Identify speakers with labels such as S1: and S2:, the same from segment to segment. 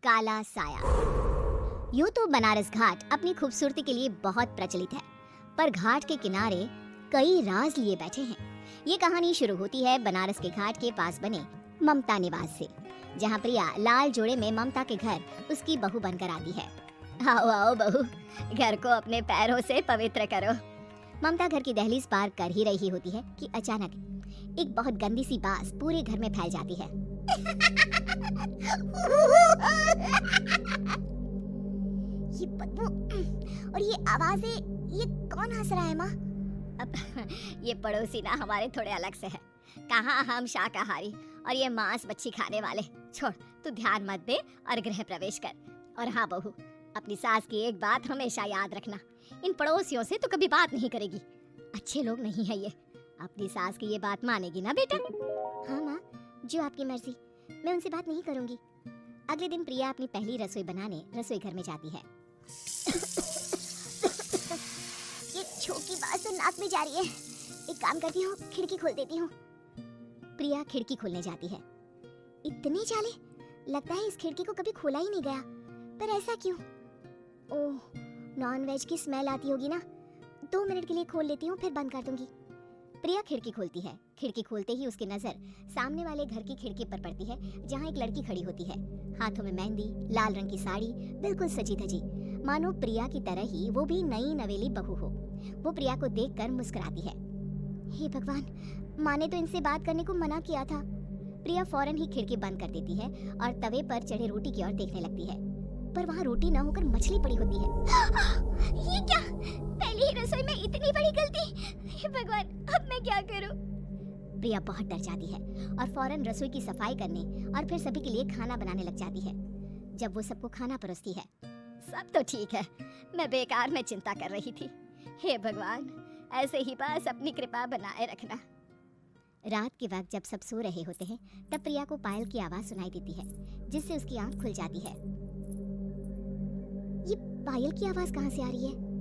S1: काला साया। यूं तो बनारस घाट अपनी खूबसूरती के लिए बहुत प्रचलित है, पर घाट के किनारे कई राज लिए बैठे हैं। ये कहानी शुरू होती है बनारस के घाट के पास बने ममता निवास से, जहाँ प्रिया लाल जोड़े में ममता के घर उसकी बहू बनकर आती है। आओ आओ बहू, घर को अपने पैरों से पवित्र करो। ममता घर की दहलीज पार कर ही रही होती है कि अचानक एक बहुत गंदी सी बास पूरे घर में फैल जाती है। ये बदबू और ये आवाजें, ये कौन हंस रहा है माँ? अब ये पड़ोसी ना हमारे थोड़े अलग से है। कहाँ हम शाकाहारी और ये मांस मच्छी खाने वाले। छोड़, तू ध्यान मत दे और गृह प्रवेश कर। और हाँ बहू, अपनी सास की एक बात हमेशा याद रखना, इन पड़ोसियों से तो कभी बात नहीं करेगी। अच्छे लोग नहीं है ये। अपनी सास की ये बात मानेगी ना बेटा? हाँ माँ, जो आपकी मर्जी, मैं उनसे बात नहीं करूंगी। अगले दिन प्रिया अपनी पहली रसोई बनाने रसोई घर में जाती है। ये छोटी बात तो नाक में जा रही है। एक काम करती हूँ, खिड़की खोल देती हूँ। प्रिया खिड़की खोलने जाती है। इतने चाले, लगता है इस खिड़की को कभी खोला ही नहीं गया। पर ऐसा क्यों? ओह, नॉनवेज की स्मेल आती होगी ना। 2 मिनट के लिए खोल लेती हूँ, फिर बंद कर दूंगी। प्रिया खिड़की खोलती है। खिड़की खोलते ही उसकी नजर सामने वाले घर की खिड़की पर पड़ती है, जहाँ एक लड़की खड़ी होती है। हाथों में मेहंदी, लाल रंग की साड़ी, बिल्कुल सजी धजी, मानो प्रिया की तरह ही वो भी नई नवेली बहू हो। वो प्रिया को देखकर मुस्कुराती है। हे भगवान, माँ ने तो इनसे बात करने को मना किया था। प्रिया फौरन ही खिड़की बंद कर देती है और तवे पर चढ़े रोटी की ओर देखने लगती है, पर वहाँ रोटी न होकर मछली पड़ी होती है। ये क्या? पहली ही रसोई में इतनी बड़ी गलती! हे भगवान, अब मैं क्या करूं? प्रिया बहुत डर जाती है और फौरन रसोई की सफाई करने और फिर सभी के लिए खाना बनाने लग जाती है। जब वो सबको खाना परोसती है, सब तो ठीक है, मैं बेकार में चिंता कर रही थी। हे भगवान, ऐसे ही बस अपनी कृपा बनाए रखना। रात के वक्त जब सब सो रहे होते हैं, तब प्रिया को पायल की आवाज सुनाई देती है, जिससे उसकी आंख खुल जाती है। ये पायल की आवाज कहाँ से आ रही है?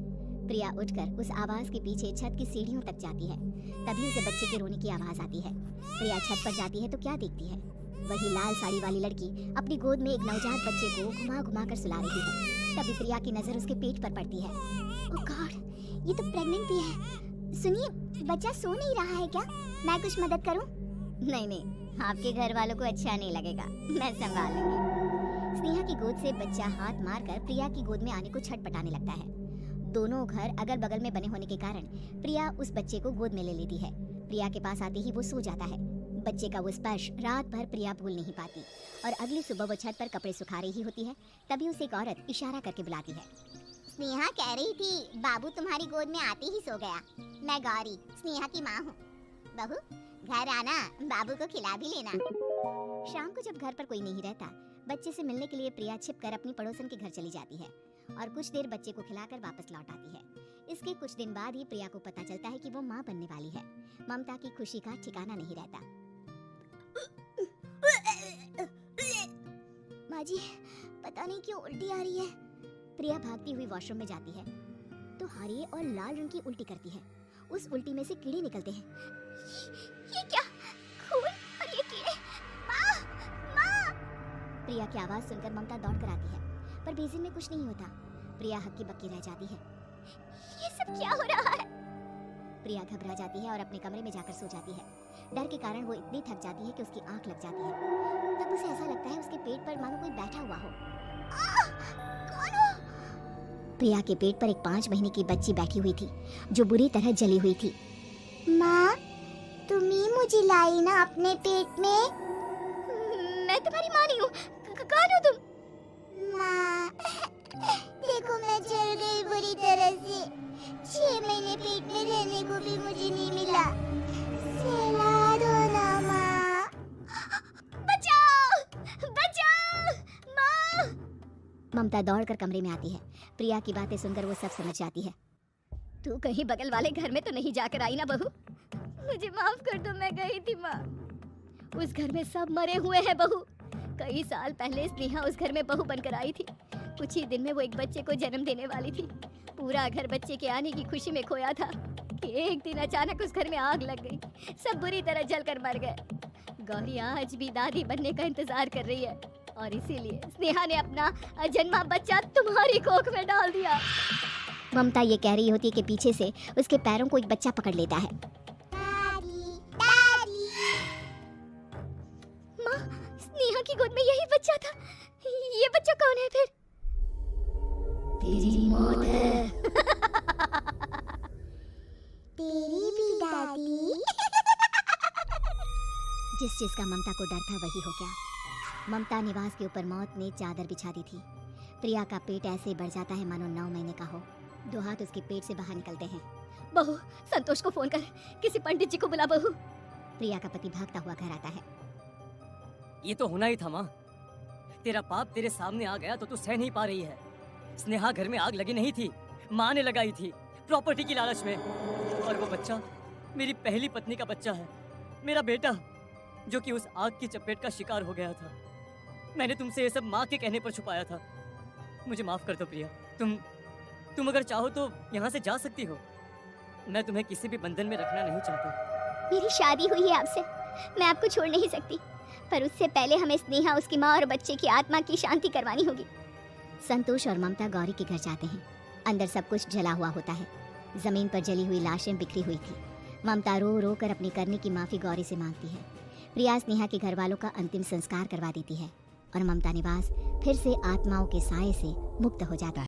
S1: प्रिया उठकर उस आवाज के पीछे छत की सीढ़ियों तक जाती है। तभी उसे बच्चे के रोने की आवाज आती है। प्रिया छत पर जाती है तो क्या देखती है? वही लाल साड़ी वाली लड़की अपनी गोद में एक नवजात बच्चे को घुमा घुमा कर सुला रही है। तभी प्रिया की नजर उसके पेट पर पड़ती है। ओह गॉड, ये तो प्रेग्नेंट भी है। सुनिए, बच्चा सो नहीं रहा है क्या? मैं कुछ मदद करूं? नहीं नहीं, आपके घर वालों को अच्छा नहीं लगेगा, मैं संभाल लूंगी। स्नेहा की गोद से बच्चा हाथ मारकर प्रिया की गोद में आने को छटपटाने लगता है। दोनों घर अगल बगल में बने होने के कारण प्रिया उस बच्चे को गोद में ले लेती है। प्रिया के पास आते ही वो सो जाता है। बच्चे का वो स्पर्श रात भर प्रिया भूल नहीं पाती और अगली सुबह वो छत पर कपड़े सुखा रही होती है। तभी उसे एक औरत इशारा करके बुलाती है। स्नेहा कह रही थी बाबू तुम्हारी गोद में आते ही सो गया। मैं गौरी, स्नेहा की माँ हूँ। बहू, घर आना, बाबू को खिला भी लेना। शाम को जब घर पर कोई नहीं रहता, बच्चे से मिलने के लिए प्रिया छिपकर अपनी पड़ोसन के घर चली जाती है और कुछ देर बच्चे को खिलाकर वापस लौट आती है। इसके कुछ दिन बाद ही प्रिया को पता चलता है कि वो माँ बनने वाली है। ममता की खुशी का ठिकाना नहीं रहता। माँ जी, पता नहीं क्यों उल्टी आ रही है। प्रिया भागती हुई वॉशरूम में जाती है तो हरे और लाल रंग की उल्टी करती है। उस उल्टी में से कीड़े निकलते हैं। ये क्या? खून और ये कीड़े! माँ! माँ! प्रिया की आवाज सुनकर ममता दौड़ कर आती है, पर बेसिन में कुछ नहीं होता। प्रिया हक्की बक्की रह जाती है। ये सब क्या हो रहा है? प्रिया घबरा जाती है और अपने कमरे में जाकर सो जाती है। डर के कारण वो इतनी थक जाती है कि उसकी आंख लग जाती है। तब उसे ऐसा लगता है उसके पेट पर मानो कोई बैठा हुआ हो। कौन हो? प्रिया के पेट पर एक 5 महीने की बच्ची बैठी हुई थी, जो बुरी तरह जली हुई थी। माँ, तुम ही मुझे लाई ना अपने पेट में? मैं तुम्हारी माँ नहीं हूँ। कौन हो तुम? माँ, देखो मैं जल गई बुरी तरह से। 6 महीने पेट में रहने को भी मुझे नहीं मिला। सहला दो ना माँ। बचाओ! बचाओ! माँ! ममता दौड़कर कमरे में आती है। प्रिया की बातें सुनकर वो सब समझ जाती है। तू कहीं बगल वाले घर में तो नहीं जाकर आई ना बहू? मुझे माफ कर दो, मैं गई थी माँ। उस घर में सब मरे हुए हैं बहू। कई साल पहले स्नेहा उस घर में बहू बनकर आई थी। कुछ ही दिन में वो एक बच्चे को जन्म देने वाली थी। पूरा घर बच्चे के आने की खुशी में खोया था कि एक दिन अचानक उस घर में आग लग गई। सब बुरी तरह जलकर मर गए। गौरी आज भी दादी बनने का इंतजार कर रही है। और इसीलिए स्नेहा ने अपना अजन्मा बच्चा तुम्हारी कोख में डाल दिया। ममता ये कह रही होती है कि पीछे से उसके पैरों को एक बच्चा पकड़ लेता है। दादी, दादी। माँ, स्नेहा की गोद में यही बच्चा था। ये बच्चा कौन है फिर? तेरी मौत है। तेरी भी दादी। जिस चीज का ममता को डर था वही हो गया। ममता निवास के ऊपर मौत ने चादर बिछा दी थी। प्रिया का पेट ऐसे ही बढ़ जाता है मानो 9 महीने का हो। 2 हाथ उसके पेट से बाहर निकलते हैं। बहू, संतोष को फोन कर, किसी पंडित जी को बुला बहू। प्रिया का पति भागता हुआ घर आता है।
S2: ये तो होना ही था माँ। तेरा पाप तेरे सामने आ गया तो तू सह नहीं पा रही है। स्नेहा घर में आग लगी नहीं थी, माँ ने लगाई थी, प्रॉपर्टी की लालच में। और वो बच्चा मेरी पहली पत्नी का बच्चा है, मेरा बेटा, जो कि उस आग की चपेट का शिकार हो गया था। मैंने तुमसे ये सब माँ के कहने पर छुपाया था। मुझे माफ कर दो प्रिया। तुम अगर चाहो तो यहाँ से जा सकती हो। मैं तुम्हें किसी भी बंधन में रखना नहीं चाहता।
S1: मेरी शादी हुई है आपसे, मैं आपको छोड़ नहीं सकती, पर उससे पहले हमें स्नेहा, उसकी माँ और बच्चे की आत्मा की शांति करवानी होगी। संतोष और ममता गौरी के घर जाते हैं। अंदर सब कुछ जला हुआ होता है। जमीन पर जली हुई लाशें बिखरी हुई थी। ममता रो रो कर अपनी करने की माफी गौरी से मांगती है। प्रिया स्नेहा के घर वालों का अंतिम संस्कार करवा देती है और ममता निवास फिर से आत्माओं के साए से मुक्त हो जाता है।